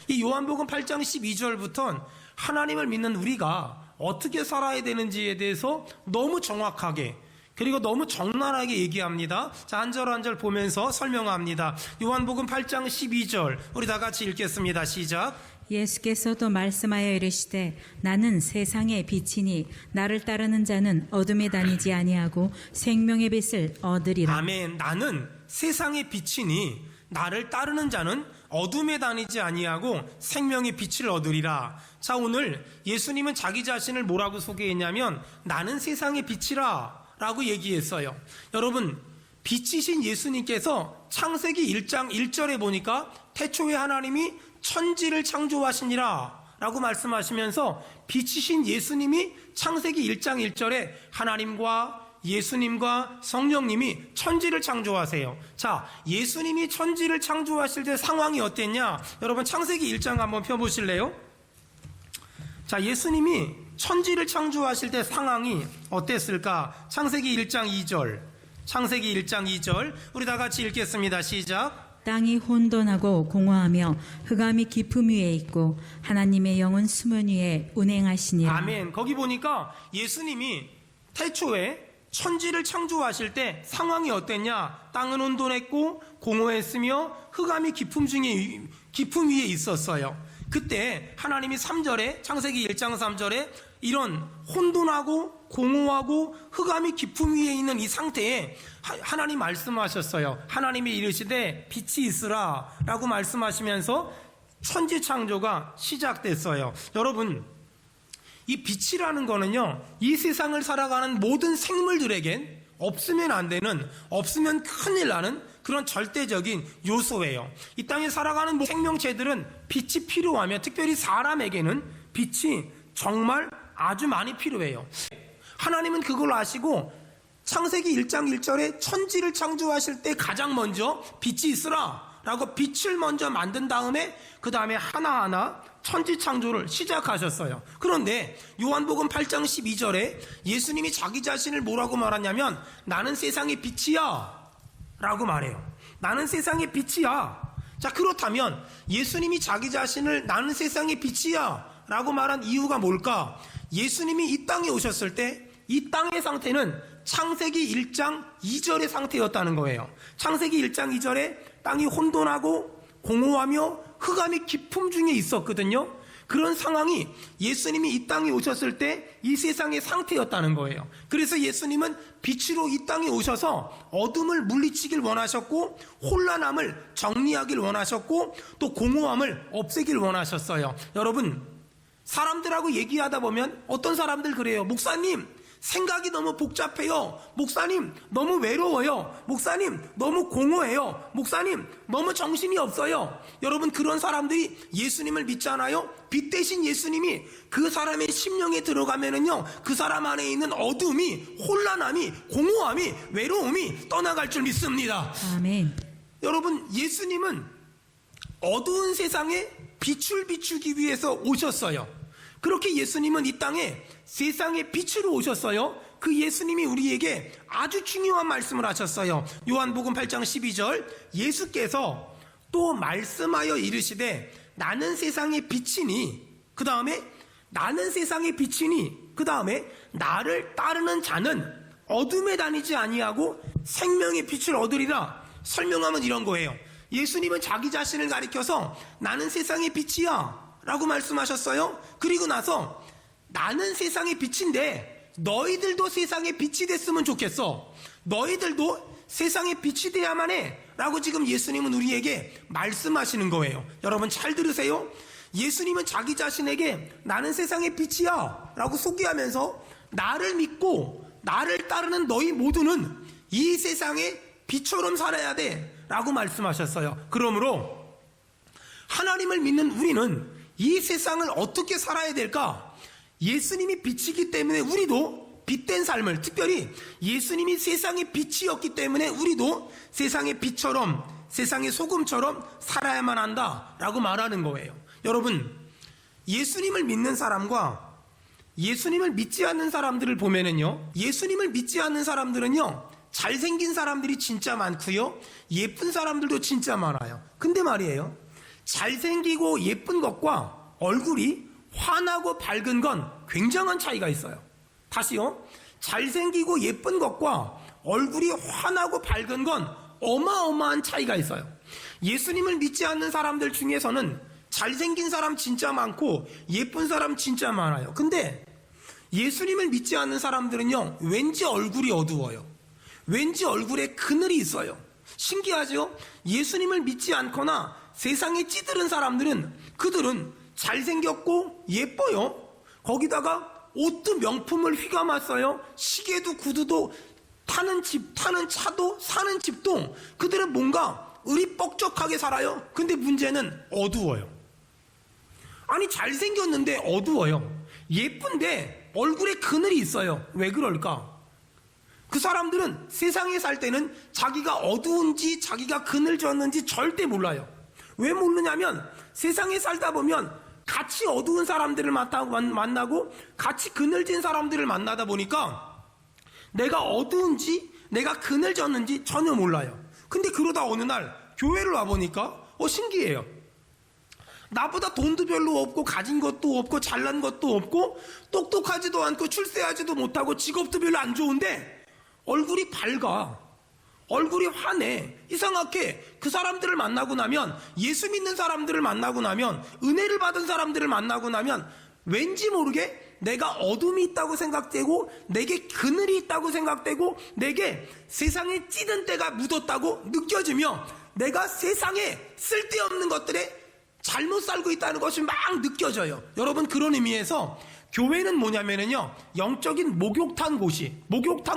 이 요한복음 8장 12절부터는 하나님을 믿는 우리가 어떻게 살아야 되는지에 대해서 너무 정확하게 그리고 너무 적나라하게 얘기합니다. 자, 한 절 한 절 보면서 설명합니다. 요한복음 8장 12절 우리 다 같이 읽겠습니다. 시작. 예수께서 또 말씀하여 이르시되 나는 세상의 빛이니 나를 따르는 자는 어둠에 다니지 아니하고 생명의 빛을 얻으리라. 아멘. 나는 세상의 빛이니 나를 따르는 자는 어둠에 다니지 아니하고 생명의 빛을 얻으리라. 자, 오늘 예수님은 자기 자신을 뭐라고 소개했냐면 나는 세상의 빛이라 라고 얘기했어요. 여러분, 빛이신 예수님께서 창세기 1장 1절에 보니까 태초에 하나님이 천지를 창조하시니라 라고 말씀하시면서 빛이신 예수님이 창세기 1장 1절에 하나님과 예수님과 성령님이 천지를 창조하세요. 자, 예수님이 천지를 창조하실 때 상황이 어땠냐? 여러분, 창세기 1장 한번 펴보실래요? 자, 예수님이 천지를 창조하실 때 상황이 어땠을까? 창세기 1장 2절. 창세기 1장 2절. 우리 다 같이 읽겠습니다. 시작. 땅이 혼돈하고 공허하며 흑암이 깊음 위에 있고 하나님의 영은 수면 위에 운행하시니라. 아멘. 거기 보니까 예수님이 태초에 천지를 창조하실 때 상황이 어땠냐? 땅은 혼돈했고 공허했으며 흑암이 깊음 위에 있었어요. 그때 하나님이 3절에 창세기 1장 3절에 이런 혼돈하고 공허하고 흑암이 깊음 위에 있는 이 상태에 하나님 말씀하셨어요. 하나님이 이르시되 빛이 있으라 라고 말씀하시면서 천지 창조가 시작됐어요. 여러분, 이 빛이라는 거는요, 이 세상을 살아가는 모든 생물들에겐 없으면 안 되는, 없으면 큰일 나는 그런 절대적인 요소예요. 이 땅에 살아가는 생명체들은 빛이 필요하며 특별히 사람에게는 빛이 정말 아주 많이 필요해요. 하나님은 그걸 아시고 창세기 1장 1절에 천지를 창조하실 때 가장 먼저 빛이 있으라 라고 빛을 먼저 만든 다음에 그 다음에 하나하나 천지 창조를 시작하셨어요. 그런데 요한복음 8장 12절에 예수님이 자기 자신을 뭐라고 말하냐면 나는 세상의 빛이야 라고 말해요. 나는 세상의 빛이야. 자, 그렇다면 예수님이 자기 자신을 나는 세상의 빛이야 라고 말한 이유가 뭘까? 예수님이 이 땅에 오셨을 때 이 땅의 상태는 창세기 1장 2절의 상태였다는 거예요. 창세기 1장 2절에 땅이 혼돈하고 공허하며 흑암이 깊음 중에 있었거든요. 그런 상황이 예수님이 이 땅에 오셨을 때 이 세상의 상태였다는 거예요. 그래서 예수님은 빛으로 이 땅에 오셔서 어둠을 물리치길 원하셨고 혼란함을 정리하길 원하셨고 또 공허함을 없애길 원하셨어요. 여러분, 사람들하고 얘기하다 보면 어떤 사람들 그래요. 목사님, 생각이 너무 복잡해요. 목사님, 너무 외로워요. 목사님, 너무 공허해요. 목사님, 너무 정신이 없어요. 여러분, 그런 사람들이 예수님을 믿잖아요. 빛 대신 예수님이 그 사람의 심령에 들어가면은요, 그 사람 안에 있는 어둠이, 혼란함이, 공허함이, 외로움이 떠나갈 줄 믿습니다. 아멘. 여러분, 예수님은 어두운 세상에 빛을 비추기 위해서 오셨어요. 그렇게 예수님은 이 땅에 세상의 빛으로 오셨어요. 그 예수님이 우리에게 아주 중요한 말씀을 하셨어요. 요한복음 8장 12절 예수께서 또 말씀하여 이르시되 나는 세상의 빛이니 그 다음에 나는 세상의 빛이니 그 다음에 나를 따르는 자는 어둠에 다니지 아니하고 생명의 빛을 얻으리라. 설명하면 이런 거예요. 예수님은 자기 자신을 가리켜서 나는 세상의 빛이야 라고 말씀하셨어요. 그리고 나서 나는 세상의 빛인데 너희들도 세상의 빛이 됐으면 좋겠어. 너희들도 세상의 빛이 돼야만 해 라고 지금 예수님은 우리에게 말씀하시는 거예요. 여러분 잘 들으세요. 예수님은 자기 자신에게 나는 세상의 빛이야 라고 소개하면서 나를 믿고 나를 따르는 너희 모두는 이 세상의 빛처럼 살아야 돼 라고 말씀하셨어요. 그러므로 하나님을 믿는 우리는 이 세상을 어떻게 살아야 될까? 예수님이 빛이기 때문에 우리도 빛된 삶을, 특별히 예수님이 세상의 빛이었기 때문에 우리도 세상의 빛처럼, 세상의 소금처럼 살아야만 한다라고 말하는 거예요. 여러분, 예수님을 믿는 사람과 예수님을 믿지 않는 사람들을 보면은요, 예수님을 믿지 않는 사람들은요, 잘생긴 사람들이 진짜 많고요, 예쁜 사람들도 진짜 많아요. 근데 말이에요, 잘생기고 예쁜 것과 얼굴이 환하고 밝은 건 굉장한 차이가 있어요. 다시요. 잘생기고 예쁜 것과 얼굴이 환하고 밝은 건 어마어마한 차이가 있어요. 예수님을 믿지 않는 사람들 중에서는 잘생긴 사람 진짜 많고 예쁜 사람 진짜 많아요. 근데 예수님을 믿지 않는 사람들은요, 왠지 얼굴이 어두워요. 왠지 얼굴에 그늘이 있어요. 신기하죠? 예수님을 믿지 않거나 세상에 찌들은 사람들은 그들은 잘생겼고 예뻐요. 거기다가 옷도 명품을 휘감았어요. 시계도 구두도 타는 집, 타는 차도 사는 집도 그들은 뭔가 의리뻑적하게 살아요. 근데 문제는 어두워요. 아니 잘생겼는데 어두워요. 예쁜데 얼굴에 그늘이 있어요. 왜 그럴까? 그 사람들은 세상에 살 때는 자기가 어두운지 자기가 그늘졌는지 절대 몰라요. 왜 모르냐면 세상에 살다 보면 같이 어두운 사람들을 만나고 같이 그늘진 사람들을 만나다 보니까 내가 어두운지 내가 그늘졌는지 전혀 몰라요. 근데 그러다 어느 날 교회를 와보니까 신기해요. 나보다 돈도 별로 없고 가진 것도 없고 잘난 것도 없고 똑똑하지도 않고 출세하지도 못하고 직업도 별로 안 좋은데 얼굴이 밝아. 얼굴이 환해. 이상하게 그 사람들을 만나고 나면, 예수 믿는 사람들을 만나고 나면, 은혜를 받은 사람들을 만나고 나면 왠지 모르게 내가 어둠이 있다고 생각되고 내게 그늘이 있다고 생각되고 내게 세상에 찌든 때가 묻었다고 느껴지며 내가 세상에 쓸데없는 것들에 잘못 살고 있다는 것이 막 느껴져요. 여러분, 그런 의미에서 교회는 뭐냐면요, 영적인 목욕탕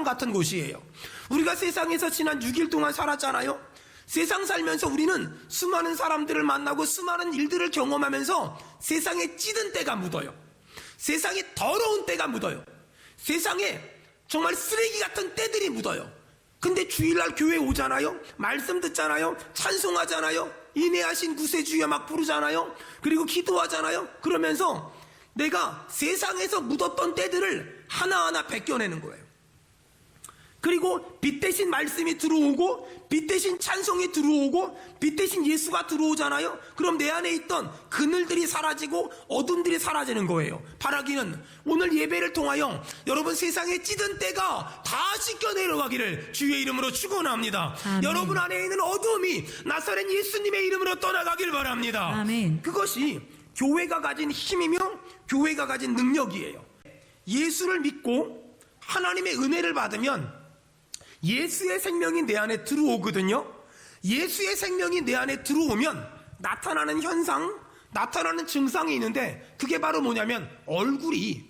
같은 곳이에요. 우리가 세상에서 지난 6일 동안 살았잖아요. 세상 살면서 우리는 수많은 사람들을 만나고 수많은 일들을 경험하면서 세상에 찌든 때가 묻어요. 세상에 더러운 때가 묻어요. 세상에 정말 쓰레기 같은 때들이 묻어요. 근데 주일날 교회 오잖아요. 말씀 듣잖아요. 찬송하잖아요. 인내하신 구세주여 막 부르잖아요. 그리고 기도하잖아요. 그러면서 내가 세상에서 묻었던 때들을 하나하나 벗겨내는 거예요. 그리고 빛 대신 말씀이 들어오고 빛 대신 찬송이 들어오고 빛 대신 예수가 들어오잖아요. 그럼 내 안에 있던 그늘들이 사라지고 어둠들이 사라지는 거예요. 바라기는 오늘 예배를 통하여 여러분 세상에 찌든 때가 다 씻겨 내려가기를 주의 이름으로 축원합니다. 아멘. 여러분 안에 있는 어둠이 나사렛 예수님의 이름으로 떠나가길 바랍니다. 아멘. 그것이 교회가 가진 힘이며 교회가 가진 능력이에요. 예수를 믿고 하나님의 은혜를 받으면 예수의 생명이 내 안에 들어오거든요. 예수의 생명이 내 안에 들어오면 나타나는 현상, 나타나는 증상이 있는데 그게 바로 뭐냐면 얼굴이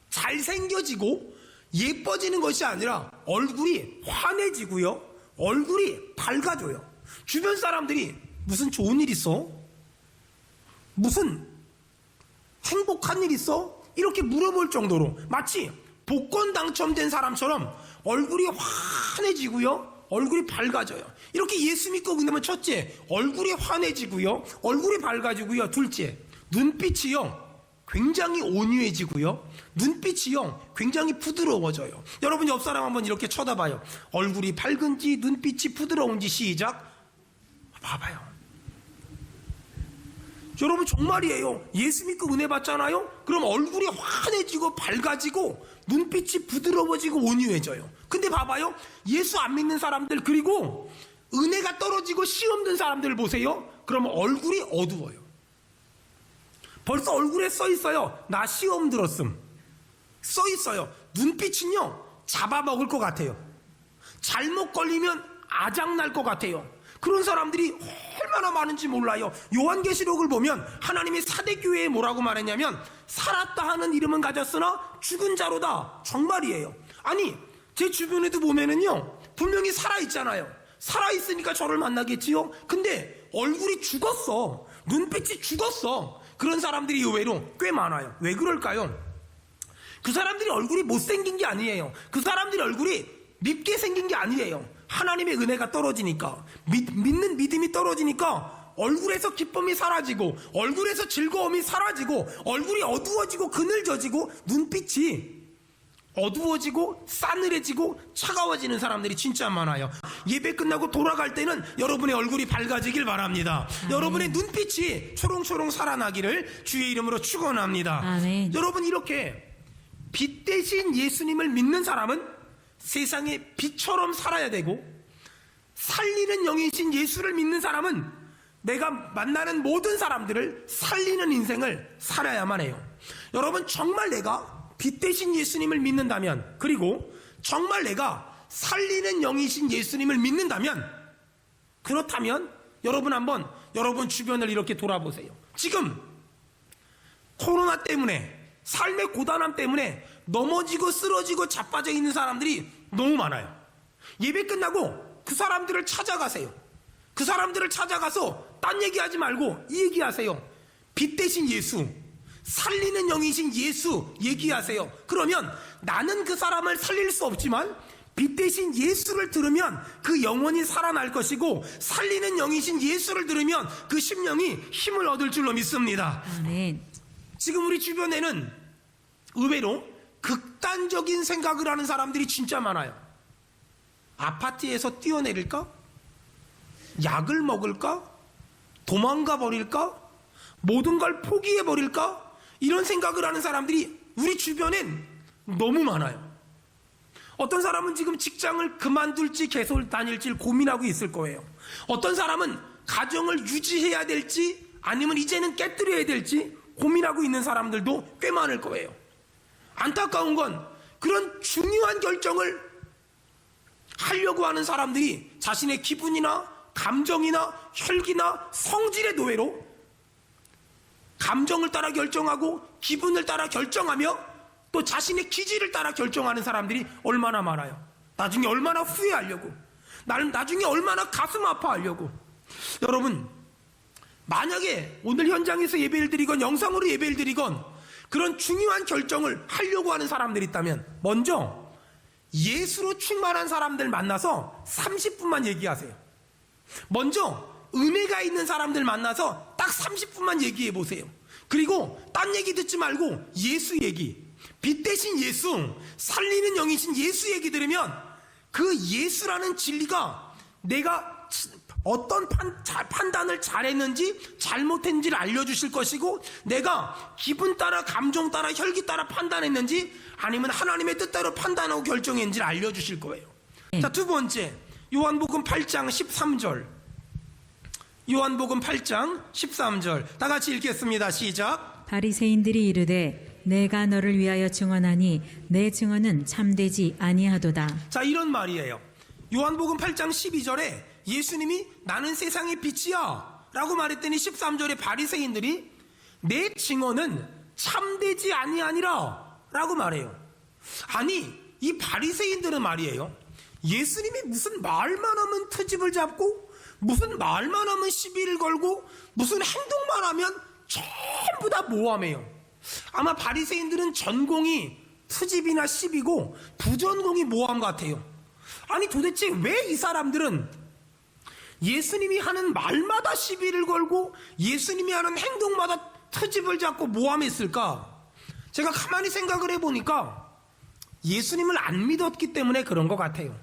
잘생겨지고 예뻐지는 것이 아니라 얼굴이 환해지고요. 얼굴이 밝아져요. 주변 사람들이 무슨 좋은 일 있어? 무슨 행복한 일 있어? 이렇게 물어볼 정도로 마치 복권 당첨된 사람처럼 얼굴이 환해지고요. 얼굴이 밝아져요. 이렇게 예수 믿고 그러면 첫째, 얼굴이 환해지고요. 얼굴이 밝아지고요. 둘째, 눈빛이요. 굉장히 온유해지고요. 눈빛이요. 굉장히 부드러워져요. 여러분 옆 사람 한번 이렇게 쳐다봐요. 얼굴이 밝은지 눈빛이 부드러운지 시작. 봐봐요. 여러분 정말이에요. 예수 믿고 은혜 받잖아요. 그럼 얼굴이 환해지고 밝아지고 눈빛이 부드러워지고 온유해져요. 근데 봐봐요. 예수 안 믿는 사람들 그리고 은혜가 떨어지고 시험 든 사람들을 보세요. 그러면 얼굴이 어두워요. 벌써 얼굴에 써 있어요. 나 시험 들었음. 써 있어요. 눈빛은요. 잡아먹을 것 같아요. 잘못 걸리면 아작날 것 같아요. 그런 사람들이 얼마나 많은지 몰라요. 요한계시록을 보면 하나님이 사대교회에 뭐라고 말했냐면 살았다 하는 이름은 가졌으나 죽은 자로다. 정말이에요. 아니 제 주변에도 보면은요 분명히 살아있잖아요. 살아있으니까 저를 만나겠지요. 근데 얼굴이 죽었어. 눈빛이 죽었어. 그런 사람들이 의외로 꽤 많아요. 왜 그럴까요? 그 사람들이 얼굴이 못생긴 게 아니에요. 그 사람들이 얼굴이 밉게 생긴 게 아니에요. 하나님의 은혜가 떨어지니까 믿는 믿음이 떨어지니까 얼굴에서 기쁨이 사라지고 얼굴에서 즐거움이 사라지고 얼굴이 어두워지고 그늘져지고 눈빛이 어두워지고 싸늘해지고 차가워지는 사람들이 진짜 많아요. 예배 끝나고 돌아갈 때는 여러분의 얼굴이 밝아지길 바랍니다. 여러분의 눈빛이 초롱초롱 살아나기를 주의 이름으로 축원합니다. 아멘. 여러분, 이렇게 빛 대신 예수님을 믿는 사람은 세상의 빛처럼 살아야 되고, 살리는 영이신 예수를 믿는 사람은 내가 만나는 모든 사람들을 살리는 인생을 살아야만 해요. 여러분, 정말 내가 빛 대신 예수님을 믿는다면, 그리고 정말 내가 살리는 영이신 예수님을 믿는다면, 그렇다면 여러분 한번 여러분 주변을 이렇게 돌아보세요. 지금 코로나 때문에, 삶의 고단함 때문에 넘어지고 쓰러지고 자빠져 있는 사람들이 너무 많아요. 예배 끝나고 그 사람들을 찾아가세요. 그 사람들을 찾아가서 딴 얘기하지 말고 이 얘기하세요. 빛 대신 예수, 살리는 영이신 예수 얘기하세요. 그러면 나는 그 사람을 살릴 수 없지만 빛 대신 예수를 들으면 그 영혼이 살아날 것이고, 살리는 영이신 예수를 들으면 그 심령이 힘을 얻을 줄로 믿습니다. 아멘. 지금 우리 주변에는 의외로 극단적인 생각을 하는 사람들이 진짜 많아요. 아파트에서 뛰어내릴까? 약을 먹을까? 도망가 버릴까? 모든 걸 포기해 버릴까? 이런 생각을 하는 사람들이 우리 주변엔 너무 많아요. 어떤 사람은 지금 직장을 그만둘지 계속 다닐지 고민하고 있을 거예요. 어떤 사람은 가정을 유지해야 될지 아니면 이제는 깨뜨려야 될지 고민하고 있는 사람들도 꽤 많을 거예요. 안타까운 건 그런 중요한 결정을 하려고 하는 사람들이 자신의 기분이나 감정이나 혈기나 성질의 노예로 감정을 따라 결정하고 기분을 따라 결정하며 또 자신의 기질을 따라 결정하는 사람들이 얼마나 많아요. 나중에 얼마나 후회하려고, 나중에 얼마나 가슴 아파하려고. 여러분, 만약에 오늘 현장에서 예배를 드리건 영상으로 예배를 드리건 그런 중요한 결정을 하려고 하는 사람들이 있다면, 먼저 예수로 충만한 사람들 만나서 30분만 얘기하세요. 먼저 은혜가 있는 사람들 만나서 딱 30분만 얘기해 보세요. 그리고 딴 얘기 듣지 말고 예수 얘기, 빛 대신 예수, 살리는 영이신 예수 얘기 들으면 그 예수라는 진리가 내가 어떤 판단을 잘했는지 잘못했는지를 알려주실 것이고, 내가 기분 따라 감정 따라 혈기 따라 판단했는지 아니면 하나님의 뜻대로 판단하고 결정했는지를 알려주실 거예요. 자, 두 번째, 요한복음 8장 13절. 요한복음 8장 13절 다 같이 읽겠습니다. 시작. 바리새인들이 이르되 내가 너를 위하여 증언하니 내 증언은 참되지 아니하도다. 자, 이런 말이에요. 요한복음 8장 12절에 예수님이 나는 세상의 빛이야 라고 말했더니 13절에 바리새인들이 내 증언은 참되지 아니하니라 라고 말해요. 아니, 이 바리새인들은 말이에요, 예수님이 무슨 말만 하면 트집을 잡고 무슨 말만 하면 시비를 걸고 무슨 행동만 하면 전부 다 모함해요. 아마 바리새인들은 전공이 트집이나 시비고 부전공이 모함 같아요. 아니, 도대체 왜 이 사람들은 예수님이 하는 말마다 시비를 걸고 예수님이 하는 행동마다 트집을 잡고 모함했을까? 제가 가만히 생각을 해보니까 예수님을 안 믿었기 때문에 그런 것 같아요.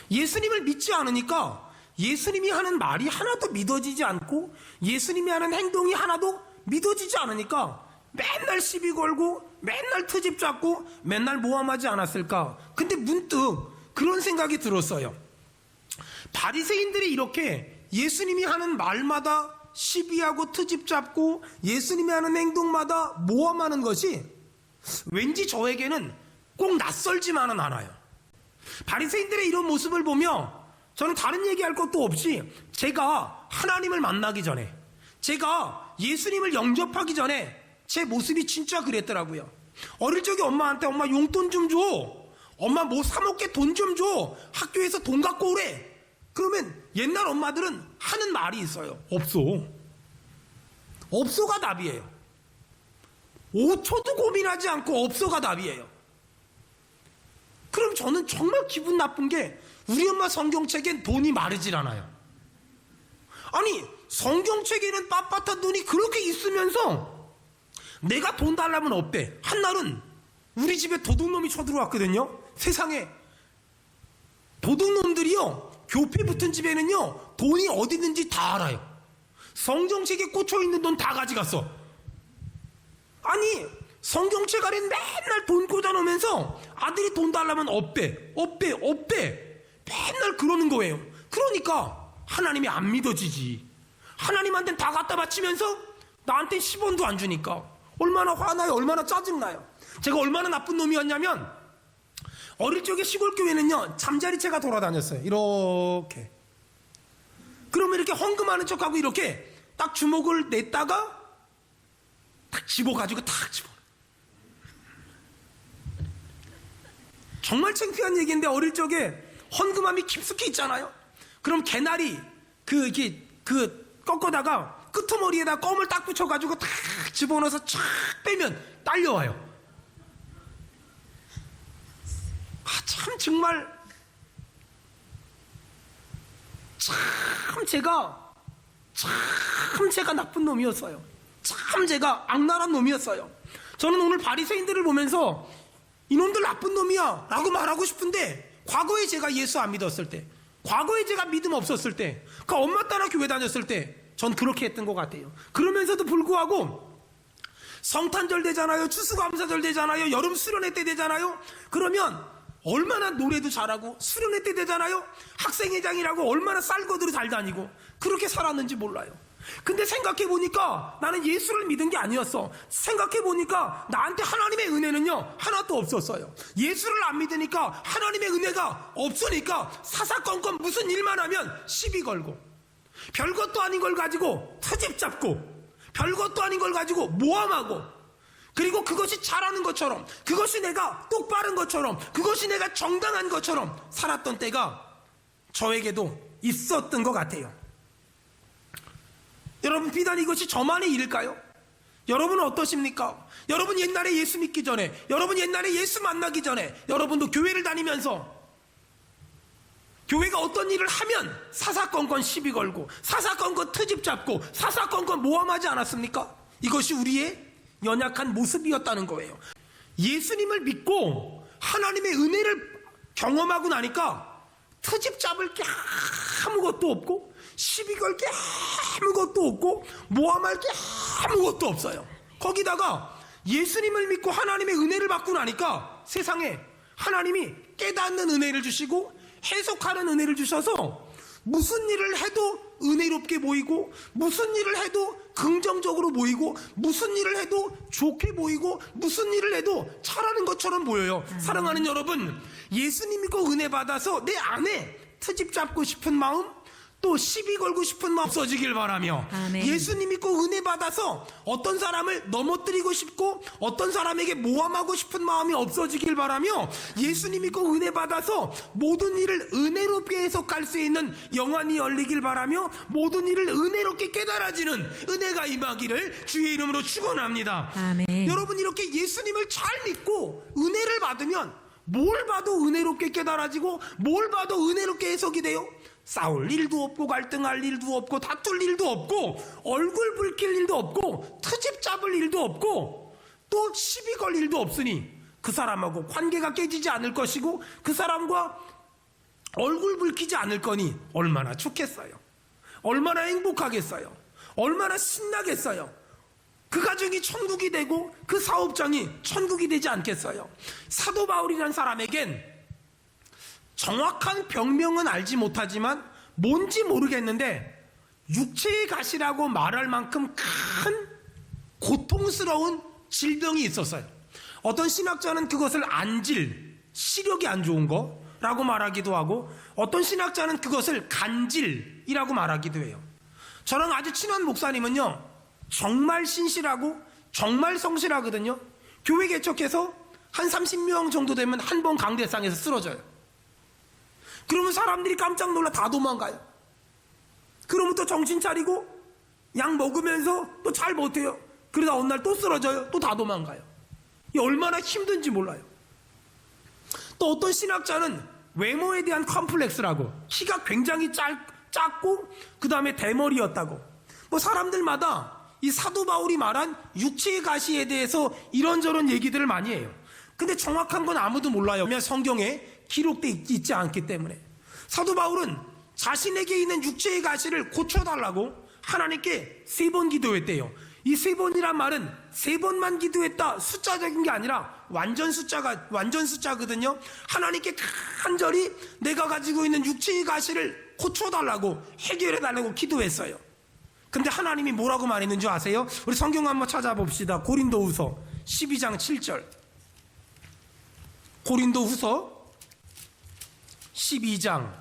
예수님을 믿지 않으니까 예수님이 하는 말이 하나도 믿어지지 않고 예수님이 하는 행동이 하나도 믿어지지 않으니까 맨날 시비 걸고 맨날 트집 잡고 맨날 모함하지 않았을까? 근데 문득 그런 생각이 들었어요. 바리새인들이 이렇게 예수님이 하는 말마다 시비하고 트집 잡고 예수님이 하는 행동마다 모함하는 것이 왠지 저에게는 꼭 낯설지만은 않아요. 바리새인들의 이런 모습을 보며 저는 다른 얘기할 것도 없이 제가 하나님을 만나기 전에, 제가 예수님을 영접하기 전에 제 모습이 진짜 그랬더라고요. 어릴 적에 엄마한테 엄마 용돈 좀 줘, 엄마 뭐 사 먹게 돈 좀 줘, 학교에서 돈 갖고 오래. 그러면 옛날 엄마들은 하는 말이 있어요. 없어. 없어가 답이에요. 5초도 고민하지 않고 없어가 답이에요. 그럼 저는 정말 기분 나쁜 게 우리 엄마 성경책엔 돈이 마르질 않아요. 아니, 성경책에는 빳빳한 돈이 그렇게 있으면서 내가 돈 달라면 없대. 한날은 우리 집에 도둑놈이 쳐들어왔거든요. 세상에. 도둑놈들이요, 교패 붙은 집에는요, 돈이 어디 있는지 다 알아요. 성경책에 꽂혀있는 돈 다 가져갔어. 아니, 성경책 아래 맨날 돈 꽂아놓으면서 아들이 돈 달라면 없대. 맨날 그러는 거예요. 그러니까 하나님이 안 믿어지지. 하나님한테는 다 갖다 바치면서 나한테 10원도 안 주니까 얼마나 화나요, 얼마나 짜증나요. 제가 얼마나 나쁜 놈이었냐면, 어릴 적에 시골 교회는요, 잠자리채가 돌아다녔어요. 이렇게. 그러면 이렇게 헌금하는 척하고 이렇게 딱 주먹을 냈다가 딱 집어가지고 딱 집어. 정말 창피한 얘기인데, 어릴 적에 헌금함이 깊숙이 있잖아요. 그럼 개나리 이렇게 꺾어다가 끄트머리에다 껌을 딱 붙여가지고 딱 집어넣어서 쫙 빼면 딸려와요. 정말 제가 나쁜 놈이었어요. 제가 악랄한 놈이었어요. 저는 오늘 바리새인들을 보면서 이놈들 나쁜 놈이야 라고 말하고 싶은데, 과거에 제가 예수 안 믿었을 때, 과거에 제가 믿음 없었을 때, 그 엄마 따라 교회 다녔을 때 전 그렇게 했던 것 같아요. 그러면서도 불구하고 성탄절 되잖아요, 추수감사절 되잖아요, 여름 수련회 때 되잖아요. 그러면 얼마나 노래도 잘하고, 수련회 때 되잖아요, 학생회장이라고 얼마나 쌀거들을 잘 다니고 그렇게 살았는지 몰라요. 근데 생각해보니까 나는 예수를 믿은 게 아니었어. 생각해보니까 나한테 하나님의 은혜는요 하나도 없었어요. 예수를 안 믿으니까 하나님의 은혜가 없으니까 사사건건 무슨 일만 하면 시비 걸고, 별것도 아닌 걸 가지고 트집 잡고, 별것도 아닌 걸 가지고 모함하고, 그리고 그것이 잘하는 것처럼, 그것이 내가 똑바른 것처럼, 그것이 내가 정당한 것처럼 살았던 때가 저에게도 있었던 것 같아요. 여러분, 비단 이것이 저만의 일일까요? 여러분은 어떠십니까? 여러분 옛날에 예수 믿기 전에, 여러분 옛날에 예수 만나기 전에, 여러분도 교회를 다니면서 교회가 어떤 일을 하면 사사건건 시비 걸고, 사사건건 트집 잡고, 사사건건 모함하지 않았습니까? 이것이 우리의 연약한 모습이었다는 거예요. 예수님을 믿고 하나님의 은혜를 경험하고 나니까 트집 잡을 게 아무것도 없고, 시비 걸 게 아무것도 없고, 모함할 게 아무것도 없어요. 거기다가 예수님을 믿고 하나님의 은혜를 받고 나니까 세상에 하나님이 깨닫는 은혜를 주시고 해석하는 은혜를 주셔서 무슨 일을 해도 은혜롭게 보이고, 무슨 일을 해도 긍정적으로 보이고, 무슨 일을 해도 좋게 보이고, 무슨 일을 해도 잘하는 것처럼 보여요. 사랑하는 여러분, 예수님 믿고 은혜 받아서 내 안에 트집 잡고 싶은 마음, 또 시비 걸고 싶은 마음 없어지길 바라며, 아멘. 예수님 믿고 은혜 받아서 어떤 사람을 넘어뜨리고 싶고 어떤 사람에게 모함하고 싶은 마음이 없어지길 바라며, 예수님 믿고 은혜 받아서 모든 일을 은혜롭게 해석할 수 있는 영안이 열리길 바라며, 모든 일을 은혜롭게 깨달아지는 은혜가 임하기를 주의 이름으로 축원합니다. 아멘. 여러분, 이렇게 예수님을 잘 믿고 은혜를 받으면 뭘 봐도 은혜롭게 깨달아지고, 뭘 봐도 은혜롭게 해석이 돼요. 싸울 일도 없고, 갈등할 일도 없고, 다툴 일도 없고, 얼굴 붉힐 일도 없고, 트집 잡을 일도 없고, 또 시비 걸 일도 없으니 그 사람하고 관계가 깨지지 않을 것이고, 그 사람과 얼굴 붉히지 않을 거니 얼마나 좋겠어요. 얼마나 행복하겠어요. 얼마나 신나겠어요. 그 가정이 천국이 되고 그 사업장이 천국이 되지 않겠어요. 사도 바울이라는 사람에겐 정확한 병명은 알지 못하지만 뭔지 모르겠는데 육체의 가시라고 말할 만큼 큰 고통스러운 질병이 있었어요. 어떤 신학자는 그것을 안질, 시력이 안 좋은 거라고 말하기도 하고, 어떤 신학자는 그것을 간질이라고 말하기도 해요. 저랑 아주 친한 목사님은요, 정말 신실하고 정말 성실하거든요. 교회 개척해서 한 30명 정도 되면 한 번 강대상에서 쓰러져요. 그러면 사람들이 깜짝 놀라 다 도망가요. 그러면 또 정신 차리고 약 먹으면서 또 잘 버텨요. 그러다 어느 날 또 쓰러져요. 또 다 도망가요. 이 얼마나 힘든지 몰라요. 또 어떤 신학자는 외모에 대한 컴플렉스라고, 키가 굉장히 작고 그 다음에 대머리였다고, 뭐 사람들마다 이 사도 바울이 말한 육체의 가시에 대해서 이런저런 얘기들을 많이 해요. 근데 정확한 건 아무도 몰라요. 왜냐하면 성경에 기록되어 있지 않기 때문에. 사도 바울은 자신에게 있는 육체의 가시를 고쳐달라고 하나님께 3번 기도했대요. 이 3번이란 말은 3번만 기도했다 숫자적인 게 아니라 완전 숫자거든요. 하나님께 간절히 내가 가지고 있는 육체의 가시를 고쳐달라고 해결해달라고 기도했어요. 근데 하나님이 뭐라고 말했는 줄 아세요? 우리 성경 한번 찾아봅시다. 고린도후서 12장 7절. 고린도후서 12장.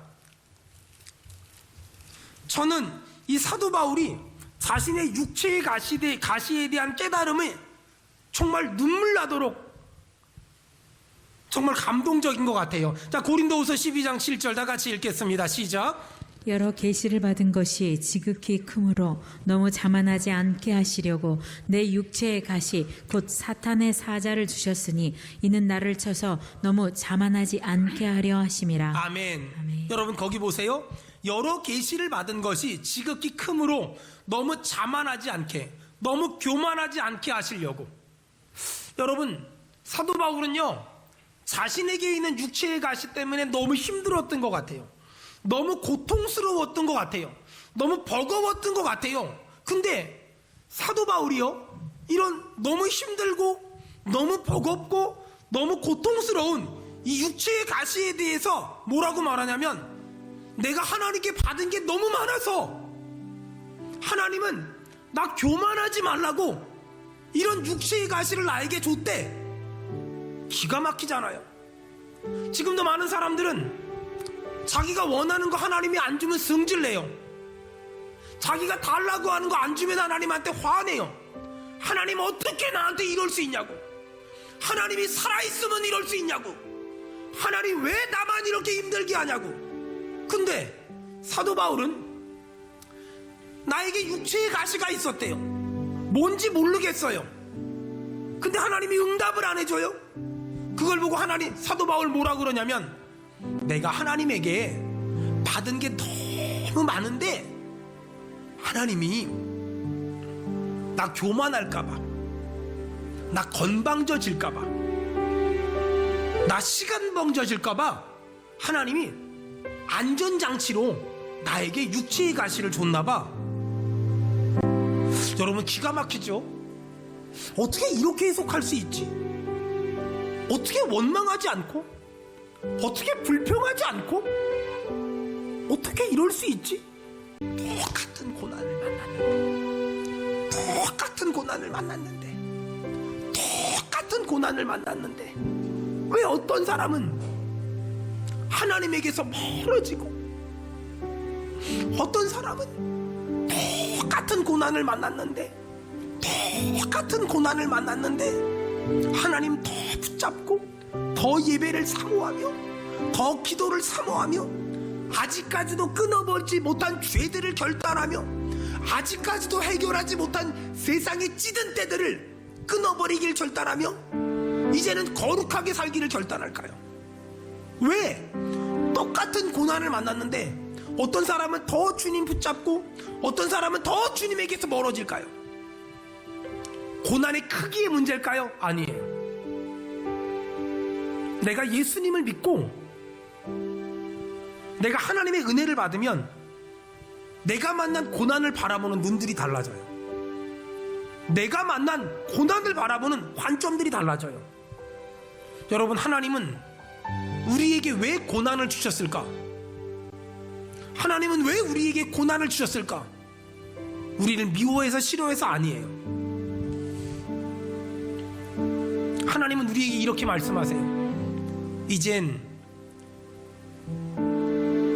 저는 이 사도 바울이 자신의 육체의 가시에 대한 깨달음이 정말 눈물 나도록 정말 감동적인 것 같아요. 자, 고린도후서 12장 7절 다 같이 읽겠습니다. 시작. 여러 계시를 받은 것이 지극히 크므로 너무 자만하지 않게 하시려고 내 육체의 가시 곧 사탄의 사자를 주셨으니 이는 나를 쳐서 너무 자만하지 않게 하려 하심이라. 아멘. 아멘. 여러분 거기 보세요. 여러 계시를 받은 것이 지극히 크므로 너무 자만하지 않게, 너무 교만하지 않게 하시려고. 여러분, 사도 바울은요 자신에게 있는 육체의 가시 때문에 너무 힘들었던 것 같아요. 너무 고통스러웠던 것 같아요. 너무 버거웠던 것 같아요. 근데 사도 바울이요 이런 너무 힘들고 너무 버겁고 너무 고통스러운 이 육체의 가시에 대해서 뭐라고 말하냐면, 내가 하나님께 받은 게 너무 많아서 하나님은 나 교만하지 말라고 이런 육체의 가시를 나에게 줬대. 기가 막히잖아요. 지금도 많은 사람들은 자기가 원하는 거 하나님이 안 주면 승질내요. 자기가 달라고 하는 거 안 주면 하나님한테 화내요. 하나님 어떻게 나한테 이럴 수 있냐고. 하나님이 살아있으면 이럴 수 있냐고. 하나님 왜 나만 이렇게 힘들게 하냐고. 근데 사도 바울은 나에게 육체의 가시가 있었대요. 뭔지 모르겠어요. 근데 하나님이 응답을 안 해줘요. 그걸 보고 사도 바울 뭐라 그러냐면, 내가 하나님에게 받은 게 너무 많은데 하나님이 나 교만할까봐, 나 건방져질까봐, 나 시간벙져질까봐 하나님이 안전장치로 나에게 육체의 가시를 줬나봐. 여러분 기가 막히죠? 어떻게 이렇게 해석할 수 있지? 어떻게 원망하지 않고, 어떻게 불평하지 않고, 어떻게 이럴 수 있지? 똑같은 고난을 만났는데 왜 어떤 사람은 하나님에게서 멀어지고, 어떤 사람은 똑같은 고난을 만났는데 하나님 더 붙잡고 더 예배를 사모하며 더 기도를 사모하며 아직까지도 끊어버리지 못한 죄들을 결단하며 아직까지도 해결하지 못한 세상의 찌든 때들을 끊어버리길 결단하며 이제는 거룩하게 살기를 결단할까요? 왜? 똑같은 고난을 만났는데 어떤 사람은 더 주님 붙잡고 어떤 사람은 더 주님에게서 멀어질까요? 고난의 크기의 문제일까요? 아니에요. 내가 예수님을 믿고 내가 하나님의 은혜를 받으면 내가 만난 고난을 바라보는 눈들이 달라져요. 내가 만난 고난을 바라보는 관점들이 달라져요. 여러분, 하나님은 우리에게 왜 고난을 주셨을까? 하나님은 왜 우리에게 고난을 주셨을까? 우리를 미워해서 싫어해서 아니에요. 하나님은 우리에게 이렇게 말씀하세요. 이젠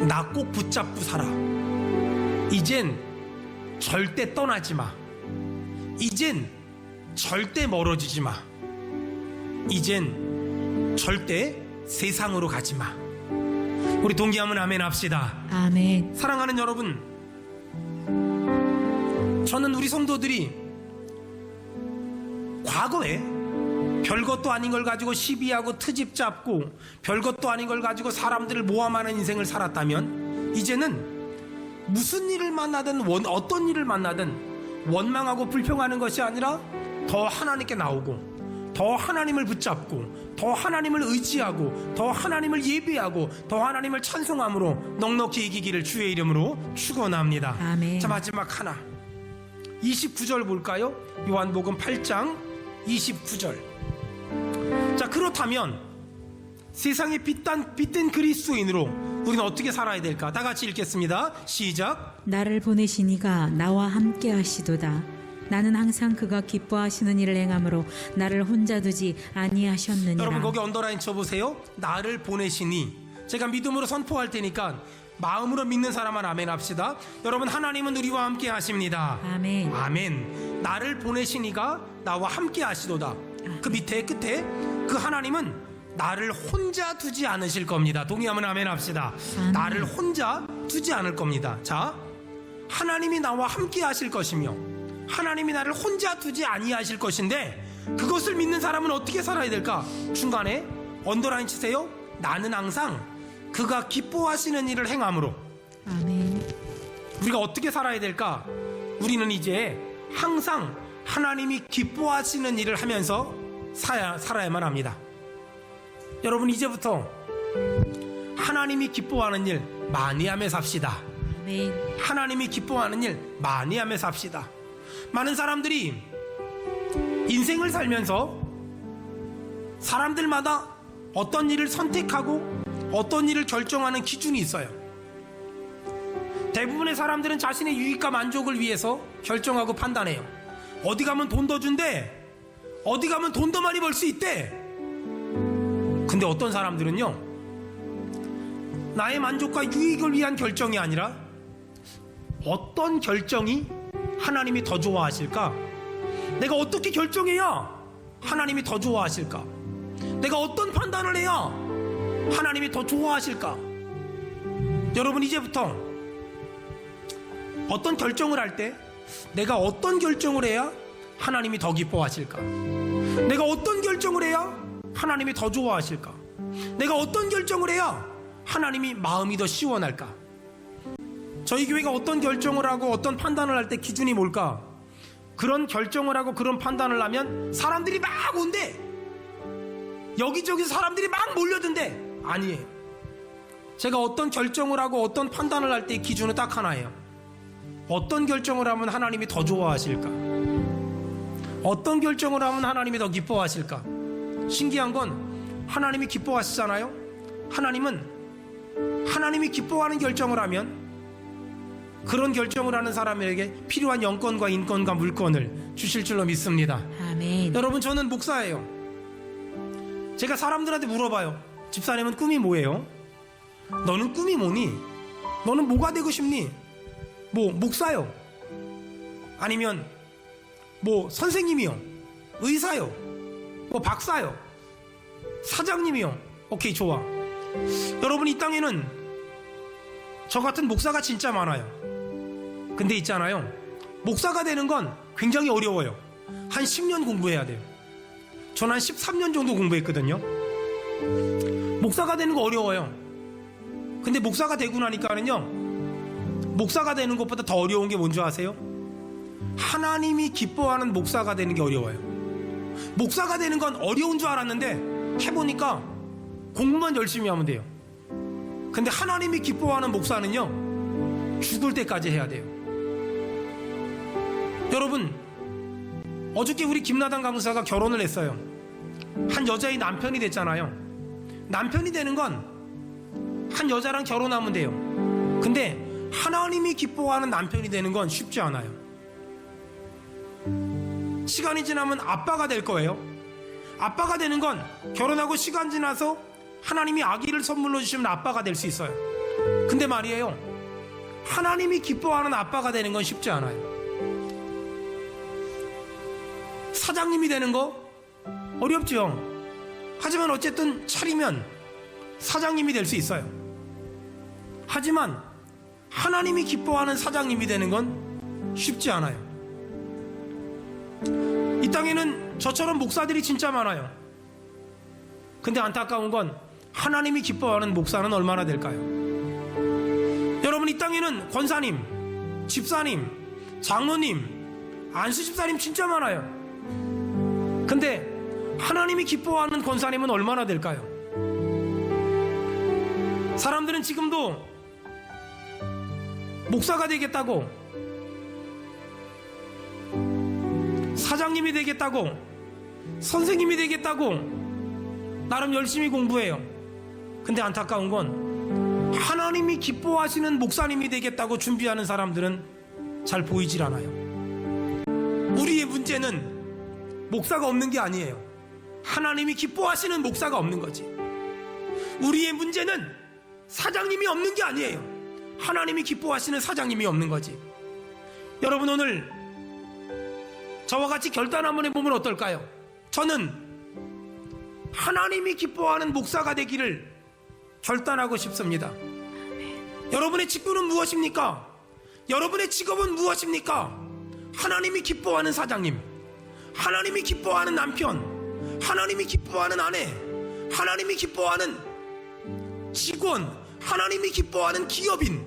나 꼭 붙잡고 살아. 이젠 절대 떠나지 마. 이젠 절대 멀어지지 마. 이젠 절대 세상으로 가지 마. 우리 동기하면 아멘 합시다. 아멘. 사랑하는 여러분, 저는 우리 성도들이 과거에 별것도 아닌 걸 가지고 시비하고 트집 잡고 별것도 아닌 걸 가지고 사람들을 모함하는 인생을 살았다면, 이제는 무슨 일을 만나든 어떤 일을 만나든 원망하고 불평하는 것이 아니라 더 하나님께 나오고 더 하나님을 붙잡고 더 하나님을 의지하고 더 하나님을 예배하고 더 하나님을 찬송함으로 넉넉히 이기기를 주의 이름으로 축원합니다. 아멘. 자, 마지막 하나 29절 볼까요? 요한복음 8장 29절. 자, 그렇다면 세상에 빛된 그리스도인으로 우리는 어떻게 살아야 될까? 다 같이 읽겠습니다. 시작. 나를 보내신 이가 나와 함께 하시도다. 나는 항상 그가 기뻐하시는 일을 행함으로 나를 혼자 두지 아니하셨느니라. 여러분 거기 언더라인 쳐보세요. 나를 보내시니. 제가 믿음으로 선포할 테니까 마음으로 믿는 사람만 아멘 합시다. 여러분, 하나님은 우리와 함께 하십니다. 아멘. 아멘. 나를 보내시니가 나와 함께 하시도다. 그 밑에 끝에 그 하나님은 나를 혼자 두지 않으실 겁니다. 동의하면 아멘 합시다. 아멘. 나를 혼자 두지 않을 겁니다. 자, 하나님이 나와 함께 하실 것이며 하나님이 나를 혼자 두지 아니하실 것인데, 그것을 믿는 사람은 어떻게 살아야 될까? 중간에 언더라인 치세요. 나는 항상 그가 기뻐하시는 일을 행함으로. 아멘. 우리가 어떻게 살아야 될까? 우리는 이제 항상 하나님이 기뻐하시는 일을 하면서 살아야만 합니다. 여러분, 이제부터 하나님이 기뻐하는 일 많이 하며 삽시다. 아멘. 하나님이 기뻐하는 일 많이 하며 삽시다. 많은 사람들이 인생을 살면서 사람들마다 어떤 일을 선택하고 어떤 일을 결정하는 기준이 있어요. 대부분의 사람들은 자신의 유익과 만족을 위해서 결정하고 판단해요. 어디 가면 돈 더 준대, 어디 가면 돈 더 많이 벌 수 있대. 근데 어떤 사람들은요, 나의 만족과 유익을 위한 결정이 아니라 어떤 결정이 하나님이 더 좋아하실까? 내가 어떻게 결정해야 하나님이 더 좋아하실까? 내가 어떤 판단을 해야 하나님이 더 좋아하실까? 여러분, 이제부터 어떤 결정을 할 때 내가 어떤 결정을 해야 하나님이 더 기뻐하실까? 내가 어떤 결정을 해야 하나님이 더 좋아하실까? 내가 어떤 결정을 해야 하나님이 마음이 더 시원할까? 저희 교회가 어떤 결정을 하고 어떤 판단을 할 때 기준이 뭘까? 그런 결정을 하고 그런 판단을 하면 사람들이 막 온대. 여기저기서 사람들이 막 몰려든대. 아니에요. 제가 어떤 결정을 하고 어떤 판단을 할 때 기준은 딱 하나예요. 어떤 결정을 하면 하나님이 더 좋아하실까? 어떤 결정을 하면 하나님이 더 기뻐하실까? 신기한 건 하나님이 기뻐하시잖아요. 하나님은 하나님이 기뻐하는 결정을 하면 그런 결정을 하는 사람에게 필요한 영권과 인권과 물권을 주실 줄로 믿습니다. 아멘. 여러분, 저는 목사예요. 제가 사람들한테 물어봐요. 집사님은 꿈이 뭐예요? 너는 꿈이 뭐니? 너는 뭐가 되고 싶니? 뭐 목사요? 아니면 뭐 선생님이요? 의사요? 뭐 박사요? 사장님이요? 오케이, 좋아. 여러분, 이 땅에는 저 같은 목사가 진짜 많아요. 근데 있잖아요, 목사가 되는 건 굉장히 어려워요. 한 10년 공부해야 돼요. 전 한 13년 정도 공부했거든요. 목사가 되는 거 어려워요. 근데 목사가 되고 나니까는요, 목사가 되는 것보다 더 어려운 게 뭔지 아세요? 하나님이 기뻐하는 목사가 되는 게 어려워요. 목사가 되는 건 어려운 줄 알았는데 해보니까 공부만 열심히 하면 돼요. 근데 하나님이 기뻐하는 목사는요, 죽을 때까지 해야 돼요. 여러분, 어저께 우리 김나단 강사가 결혼을 했어요. 한 여자의 남편이 됐잖아요. 남편이 되는 건 한 여자랑 결혼하면 돼요. 근데 하나님이 기뻐하는 남편이 되는 건 쉽지 않아요. 시간이 지나면 아빠가 될 거예요. 아빠가 되는 건 결혼하고 시간 지나서 하나님이 아기를 선물로 주시면 아빠가 될 수 있어요. 근데 말이에요, 하나님이 기뻐하는 아빠가 되는 건 쉽지 않아요. 사장님이 되는 거 어렵죠. 하지만 어쨌든 차리면 사장님이 될 수 있어요. 하지만 하나님이 기뻐하는 사장님이 되는 건 쉽지 않아요. 이 땅에는 저처럼 목사들이 진짜 많아요. 근데 안타까운 건 하나님이 기뻐하는 목사는 얼마나 될까요? 여러분, 이 땅에는 권사님, 집사님, 장로님, 안수 집사님 진짜 많아요. 근데 하나님이 기뻐하는 권사님은 얼마나 될까요? 사람들은 지금도 목사가 되겠다고, 사장님이 되겠다고, 선생님이 되겠다고 나름 열심히 공부해요. 근데 안타까운 건 하나님이 기뻐하시는 목사님이 되겠다고 준비하는 사람들은 잘 보이질 않아요. 우리의 문제는 목사가 없는 게 아니에요. 하나님이 기뻐하시는 목사가 없는 거지. 우리의 문제는 사장님이 없는 게 아니에요. 하나님이 기뻐하시는 사장님이 없는 거지. 여러분, 오늘 저와 같이 결단 한번 해보면 어떨까요? 저는 하나님이 기뻐하는 목사가 되기를 결단하고 싶습니다. 여러분의 직분은 무엇입니까? 여러분의 직업은 무엇입니까? 하나님이 기뻐하는 사장님, 하나님이 기뻐하는 남편, 하나님이 기뻐하는 아내, 하나님이 기뻐하는 직원, 하나님이 기뻐하는 기업인,